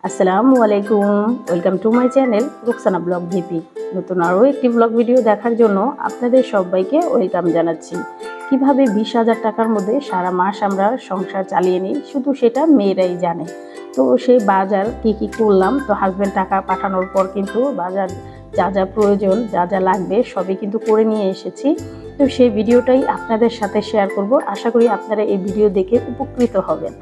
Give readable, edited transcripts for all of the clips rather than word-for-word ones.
আসসালামু আলাইকুম, welcome to my channel Rukhsana blog VP. নতুন আরও একটি ব্লগ ভিডিও দেখার জন্য আপনাদের সবাইকে ওয়েলকাম জানাচ্ছি। কিভাবে 20,000 টাকার মধ্যে সারা মাস আমরা সংসার চালিয়ে নিই, শুধু সেটা মেয়েরাই জানে। তো সেই বাজার কি করলাম, তো হাজব্যান্ড টাকা পাঠানোর পর কিন্তু বাজার যা যা প্রয়োজন, যা যা লাগবে সবই কিন্তু করে নিয়ে এসেছি। তো সেই ভিডিওটাই আপনাদের সাথে শেয়ার করব। আশা করি আপনারা এই ভিডিও দেখে উপকৃত হবেন।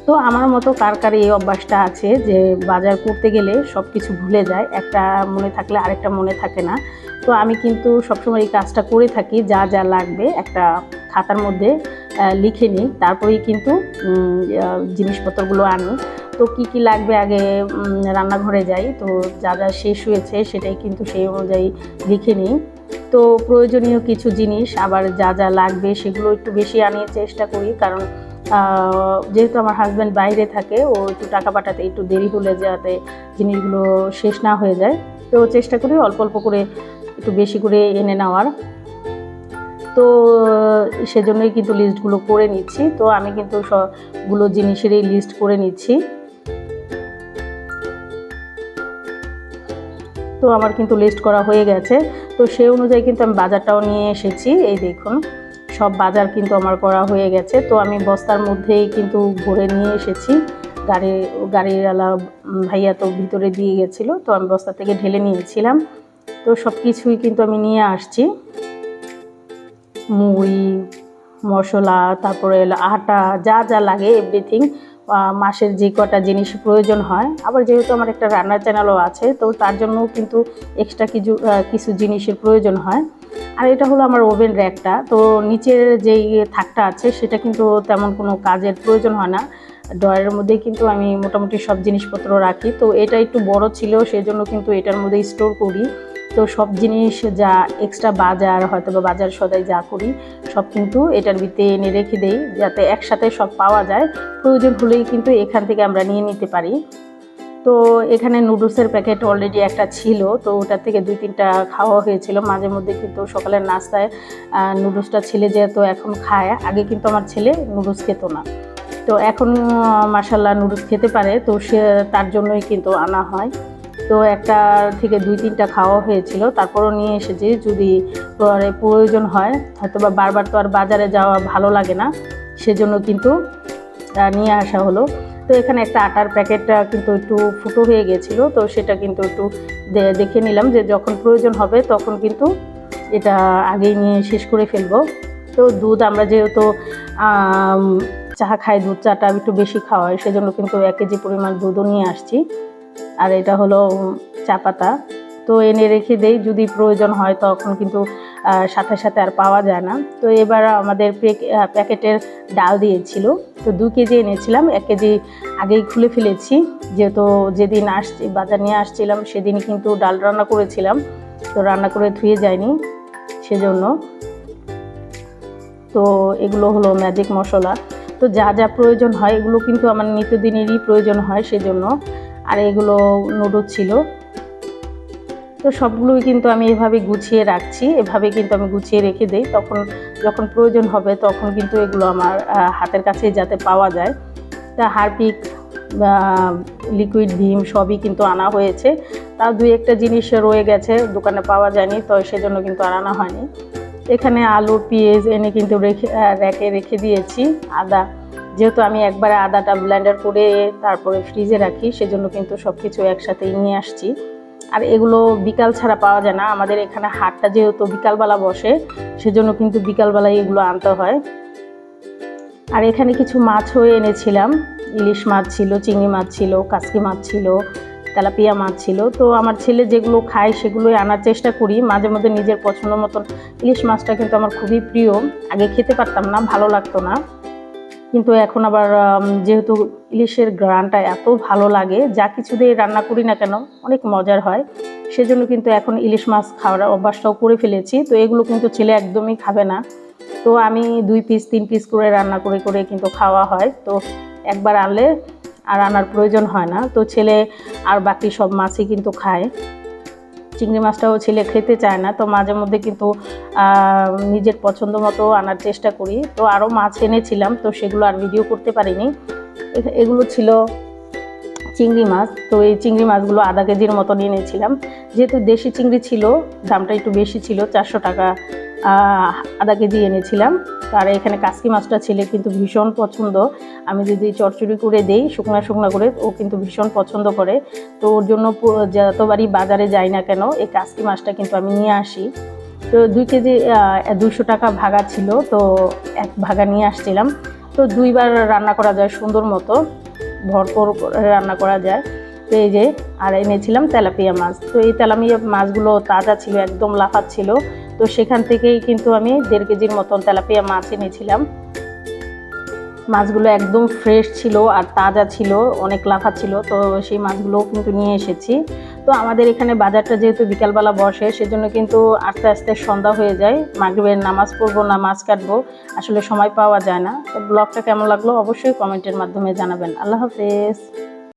তো আমার মতো কার কার এই অভ্যাসটা আছে যে বাজার করতে গেলে সব কিছু ভুলে যায়, একটা মনে থাকলে আরেকটা মনে থাকে না। তো আমি কিন্তু সবসময় এই কাজটা করে থাকি, যা যা লাগবে একটা খাতার মধ্যে লিখে নিই, তারপরেই কিন্তু জিনিসপত্রগুলো আনি। তো কি লাগবে আগে রান্নাঘরে যাই, তো যা যা শেষ হয়েছে সেটাই কিন্তু সেই অনুযায়ী লিখে নিই। তো প্রয়োজনীয় কিছু জিনিস আবার যা যা লাগবে সেগুলো একটু বেশি আনিয়ে চেষ্টা করি, কারণ যেহেতু আমার হাজব্যান্ড বাইরে থাকে, ও একটু টাকা পাঠাতে একটু দেরি হলে যাতে জিনিসগুলো শেষ না হয়ে যায়, তো চেষ্টা করি অল্প অল্প করে একটু বেশি করে এনে নেওয়ার। তো সেজন্যই কিন্তু লিস্টগুলো করে নিচ্ছি। তো আমি কিন্তু সবগুলো জিনিসেরই লিস্ট করে নিচ্ছি। তো আমার কিন্তু লিস্ট করা হয়ে গেছে। তো সেই অনুযায়ী কিন্তু আমি বাজারটাও নিয়ে এসেছি। এই দেখুন, সব বাজার কিন্তু আমার করা হয়ে গেছে। তো আমি বস্তার মধ্যেই কিন্তু ভরে নিয়ে এসেছি। গাড়িওয়ালা ভাইয়া তো ভিতরে দিয়ে গেছিলো, তো আমি বস্তা থেকে ঢেলে নিয়েছিলাম। তো সব কিছুই কিন্তু আমি নিয়ে আসছি, মুড়ি, মশলা, তারপরে আটা, যা যা লাগে এভরিথিং। মাসের যে কটা জিনিস প্রয়োজন হয়, আবার যেহেতু আমার একটা রান্নার চ্যানেলও আছে, তো তার জন্যও কিন্তু এক্সট্রা কিছু জিনিসের প্রয়োজন হয়। আর এটা হলো আমার ওভেন র্যাকটা। তো নিচের যেই থাকটা আছে সেটা কিন্তু তেমন কোনো কাজের প্রয়োজন হয় না, ড্রয়ারের মধ্যেই কিন্তু আমি মোটামুটি সব জিনিসপত্র রাখি। তো এটা একটু বড় ছিল, সেজন্য কিন্তু এটার মধ্যেই স্টোর করি। তো সব জিনিস যা এক্সট্রা বাজার হয়তো বা বাজার সদাই যা করি সব কিন্তু এটার ভিতরে এনে রেখে দেই, যাতে একসাথে সব পাওয়া যায়। প্রয়োজন হলেই কিন্তু এখান থেকে আমরা নিয়ে নিতে পারি। তো এখানে নুডলসের প্যাকেট অলরেডি একটা ছিল, তো ওটার থেকে 2-3টা খাওয়া হয়েছিল। মাঝে মধ্যে কিন্তু সকালের নাস্তায় নুডলসটা ছেলে যেহেতু এখন খায়, আগে কিন্তু আমার ছেলে নুডলস খেত না, তো এখন মাশাল্লাহ নুডলস খেতে পারে, তো সে তার জন্যই কিন্তু আনা হয়। তো একটা থেকে 2-3টা খাওয়া হয়েছিল, তারপরও নিয়ে এসেছি যদি পরে প্রয়োজন হয়, হয়তো বা বারবার তো আর বাজারে যাওয়া ভালো লাগে না, সেজন্য কিন্তু নিয়ে আসা হলো। তো এখানে একটা আটার প্যাকেটটা কিন্তু একটু ফুটো হয়ে গেছিলো, তো সেটা কিন্তু একটু দেখে নিলাম যে যখন প্রয়োজন হবে তখন কিন্তু এটা আগেই নিয়ে শেষ করে ফেলবো। তো দুধ আমরা যেহেতু চা খাই, দুধ চাটা একটু বেশি খাওয়া হয়, সেজন্য কিন্তু 1 কেজি পরিমাণ দুধও নিয়ে আসছি। আর এটা হলো চা পাতা, তো এনে রেখে দেই, যদি প্রয়োজন হয় তখন কিন্তু সাথে সাথে আর পাওয়া যায় না। তো এবার আমাদের প্যাকেটের ডাল দিয়েছিল, তো 2 কেজি এনেছিলাম, 1 কেজি আগেই খুলে ফেলেছি, যেহেতু যেদিন বাজার নিয়ে আসছিলাম সেদিনই কিন্তু ডাল রান্না করেছিলাম, তো রান্না করে ধুয়ে যায়নি সেজন্য। তো এগুলো হলো ম্যাজিক মশলা। তো যা যা প্রয়োজন হয় এগুলো কিন্তু আমার নিত্যদিনেরই প্রয়োজন হয় সেজন্য। আর এগুলো নুডলস ছিল, তো সবগুলোই কিন্তু আমি এভাবে গুছিয়ে রাখছি, এভাবে কিন্তু আমি গুছিয়ে রেখে দেই, তখন যখন প্রয়োজন হবে তখন কিন্তু এগুলো আমার হাতের কাছেই যাতে পাওয়া যায়। তা হারপিক বা লিকুইড ভিম সবই কিন্তু আনা হয়েছে। তাও 2-1টা জিনিস রয়ে গেছে, দোকানে পাওয়া যায়নি, তো সেজন্য কিন্তু আর আনা হয়নি। এখানে আলু পেঁয়াজ এনে কিন্তু র্যাকে রেখে দিয়েছি। আদা, যেহেতু আমি একবারে আদাটা ব্লেন্ডার করে তারপরে ফ্রিজে রাখি, সেজন্য কিন্তু সব কিছু একসাথেই নিয়ে আসছি। আর এগুলো বিকাল ছাড়া পাওয়া যায় না, আমাদের এখানে হাটটা যেহেতু বিকালবেলা বসে, সেজন্য কিন্তু বিকালবেলায় এগুলো আনতে হয়। আর এখানে কিছু মাছও এনেছিলাম, ইলিশ মাছ ছিল, চিংড়ি মাছ ছিল, কাসকি মাছ ছিল, তেলাপিয়া মাছ ছিল। তো আমার ছেলে যেগুলো খায় সেগুলোই আনার চেষ্টা করি, মাঝে মধ্যে নিজের পছন্দ মতন। ইলিশ মাছটা কিন্তু আমার খুবই প্রিয়, আগে খেতে পারতাম না, ভালো লাগতো না, কিন্তু এখন আবার যেহেতু ইলিশের ঘ্রাণটা এত ভালো লাগে, যা কিছু দিয়ে রান্না করি না কেন অনেক মজার হয়, সেজন্য কিন্তু এখন ইলিশ মাছ খাওয়ার অভ্যাসটাও করে ফেলেছি। তো এগুলো কিন্তু ছেলে একদমই খাবে না, তো আমি 2 পিস 3 পিস করে রান্না করে করে কিন্তু খাওয়া হয়। তো একবার আনলে আর আনার প্রয়োজন হয় না, তো ছেলে আর বাকি সব মাছই কিন্তু খায়। চিংড়ি মাছটাও ছেলে খেতে চায় না, তো মাঝে মধ্যে কিন্তু নিজের পছন্দ মতো আনার চেষ্টা করি। তো আরও মাছ এনেছিলাম, তো সেগুলো আর ভিডিও করতে পারিনি। এগুলো ছিল চিংড়ি মাছ। তো এই চিংড়ি মাছগুলো আধা কেজির মতো এনেছিলাম। যেহেতু দেশি চিংড়ি ছিল, দামটা একটু বেশি ছিল, 400 টাকা আধা কেজি এনেছিলাম। আর এখানে কাসকি মাছটা ছেলে কিন্তু ভীষণ পছন্দ। আমি যদি চচ্চড়ি করে দেই শুকনো শুকনো করে, ও কিন্তু ভীষণ পছন্দ করে। তো ওর জন্য যতবারই বাজারে যাই না কেন এই কাসকি মাছটা কিন্তু আমি নিয়ে আসি। তো 2 কেজি 200 টাকা ভাগা ছিল, তো এক ভাগা নিয়ে আসছিলাম। তো 2বার রান্না করা যায় সুন্দর মতো, ভরপুর রান্না করা যায়। তো এই যে আর এনেছিলাম তেলাপিয়া মাছ। তো এই তেলাপিয়া মাছগুলো তাজা ছিল, একদম লাফাচ্ছিল। তো সেখান থেকেই কিন্তু আমি 1.5 কেজির মতন তেলাপিয়া মাছ এনেছিলাম। মাছগুলো একদম ফ্রেশ ছিল আর তাজা ছিল, অনেক লাফাচ্ছিল। তো সেই মাছগুলোও কিন্তু নিয়ে এসেছি। তো আমাদের এখানে বাজারটা যেহেতু বিকালবেলা বসে, সেজন্য কিন্তু আস্তে আস্তে সন্ধ্যা হয়ে যায়। মাগরিবের নামাজ পড়বো না মাছ কাটবো, আসলে সময় পাওয়া যায় না। তো ব্লগটা কেমন লাগলো অবশ্যই কমেন্টের মাধ্যমে জানাবেন। আল্লাহ হাফেজ।